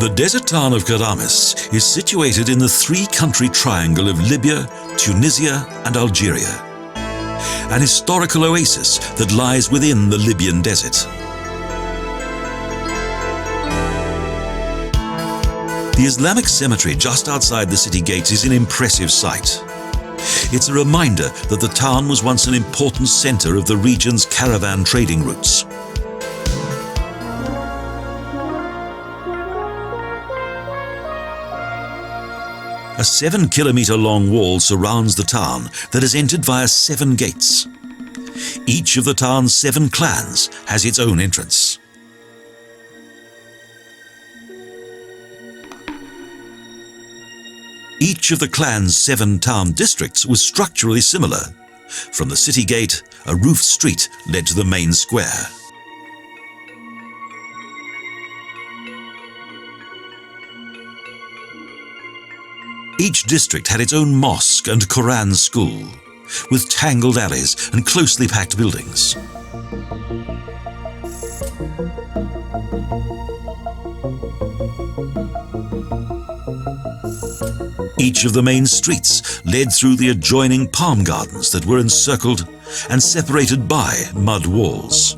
The desert town of Ghadames is situated in the three-country triangle of Libya, Tunisia and Algeria, an historical oasis that lies within the Libyan desert. The Islamic Cemetery just outside the city gates is an impressive sight. It's a reminder that the town was once an important center of the region's caravan trading routes. A 7-kilometre long wall surrounds the town that is entered via 7 gates. Each of the town's 7 clans has its own entrance. Each of the clan's 7 town districts was structurally similar. From the city gate, a roofed street led to the main square. Each district had its own mosque and Quran school, with tangled alleys and closely packed buildings. Each of the main streets led through the adjoining palm gardens that were encircled and separated by mud walls.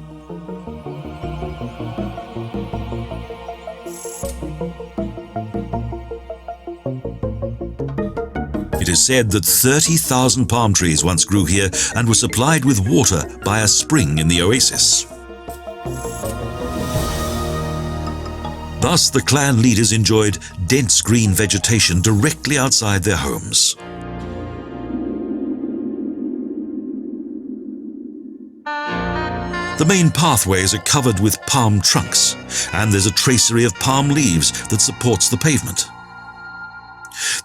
It is said that 30,000 palm trees once grew here and were supplied with water by a spring in the oasis. Thus, the clan leaders enjoyed dense green vegetation directly outside their homes. The main pathways are covered with palm trunks, and there's a tracery of palm leaves that supports the pavement.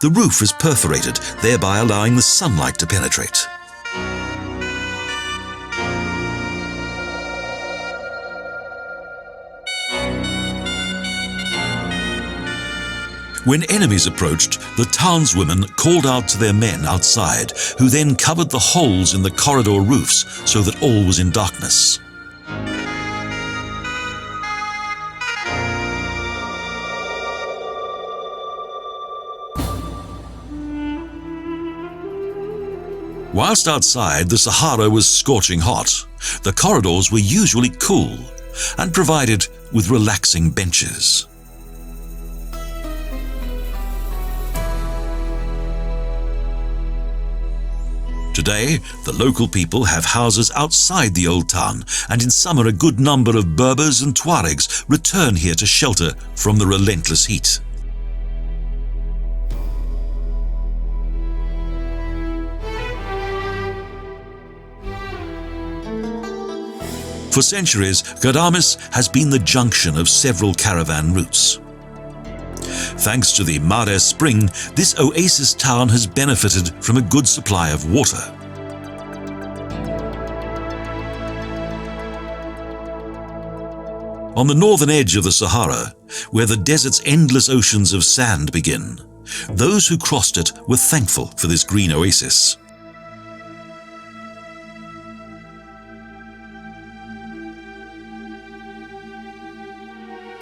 The roof is perforated, thereby allowing the sunlight to penetrate. When enemies approached, the townswomen called out to their men outside, who then covered the holes in the corridor roofs so that all was in darkness. Whilst outside, the Sahara was scorching hot, the corridors were usually cool and provided with relaxing benches. Today, the local people have houses outside the old town, and in summer a good number of Berbers and Tuaregs return here to shelter from the relentless heat. For centuries, Ghadames has been the junction of several caravan routes. Thanks to the Mare Spring, this oasis town has benefited from a good supply of water. On the northern edge of the Sahara, where the desert's endless oceans of sand begin, those who crossed it were thankful for this green oasis.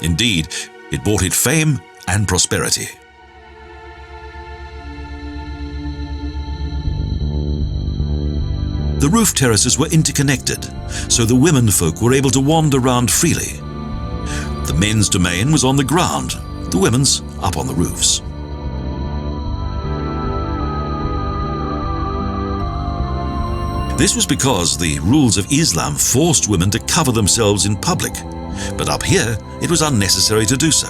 Indeed, it brought it fame and prosperity. The roof terraces were interconnected, so the women folk were able to wander around freely. The men's domain was on the ground, the women's up on the roofs. This was because the rules of Islam forced women to cover themselves in public, but up here it was unnecessary to do so.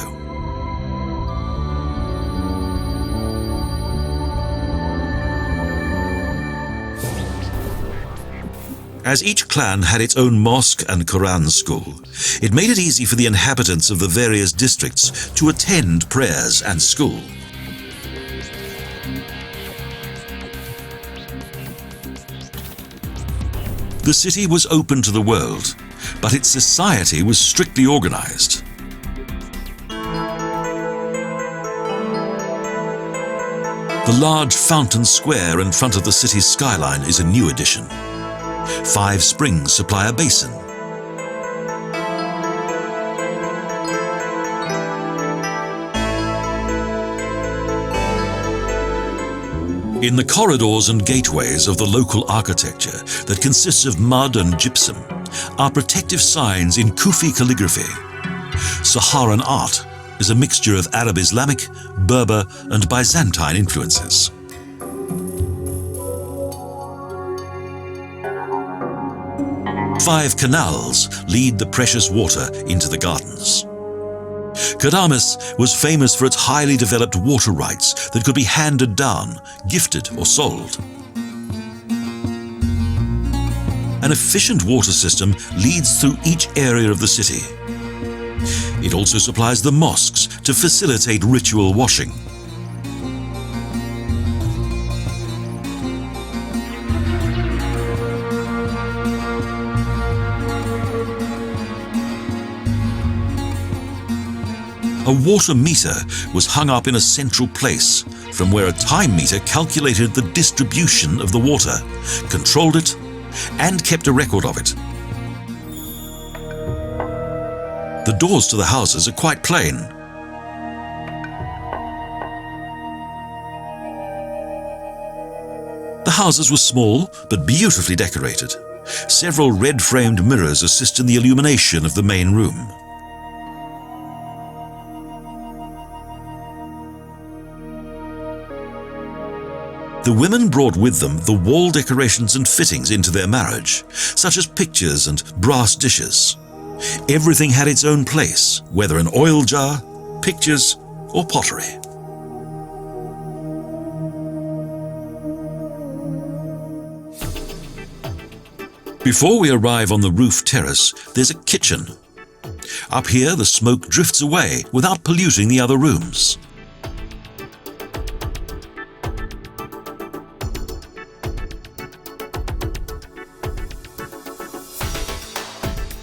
As each clan had its own mosque and Quran school, it made it easy for the inhabitants of the various districts to attend prayers and school. The city was open to the world, but its society was strictly organized. The large fountain square in front of the city's skyline is a new addition. 5 springs supply a basin. In the corridors and gateways of the local architecture that consists of mud and gypsum are protective signs in Kufi calligraphy. Saharan art is a mixture of Arab-Islamic, Berber and Byzantine influences. Five canals lead the precious water into the gardens. Ghadames was famous for its highly developed water rights that could be handed down, gifted or sold. An efficient water system leads through each area of the city. It also supplies the mosques to facilitate ritual washing. A water meter was hung up in a central place, from where a time meter calculated the distribution of the water, controlled it, and kept a record of it. The doors to the houses are quite plain. The houses were small but beautifully decorated. Several red-framed mirrors assist in the illumination of the main room. The women brought with them the wall decorations and fittings into their marriage, such as pictures and brass dishes. Everything had its own place, whether an oil jar, pictures, or pottery. Before we arrive on the roof terrace, there's a kitchen. Up here, the smoke drifts away without polluting the other rooms.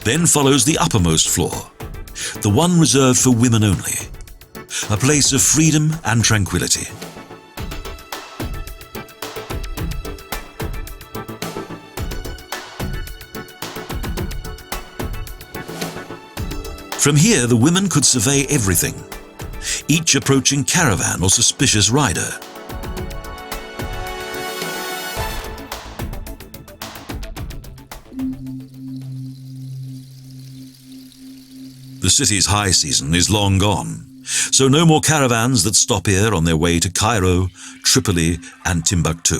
Then follows the uppermost floor, the one reserved for women only, a place of freedom and tranquility. From here, the women could survey everything, each approaching caravan or suspicious rider. The city's high season is long gone, so no more caravans that stop here on their way to Cairo, Tripoli and Timbuktu.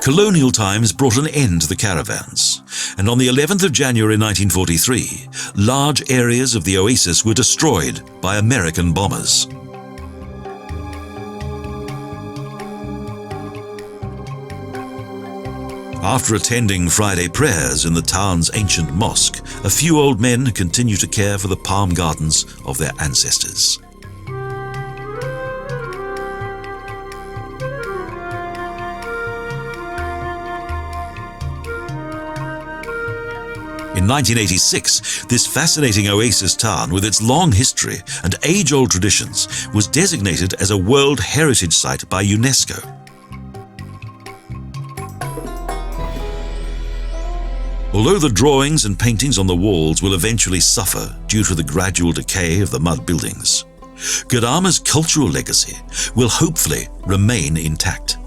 Colonial times brought an end to the caravans, and on the 11th of January 1943, large areas of the Oasis were destroyed by American bombers. After attending Friday prayers in the town's ancient mosque, a few old men continue to care for the palm gardens of their ancestors. In 1986, this fascinating oasis town, with its long history and age-old traditions, was designated as a World Heritage Site by UNESCO. Although the drawings and paintings on the walls will eventually suffer due to the gradual decay of the mud buildings, Ghadames' cultural legacy will hopefully remain intact.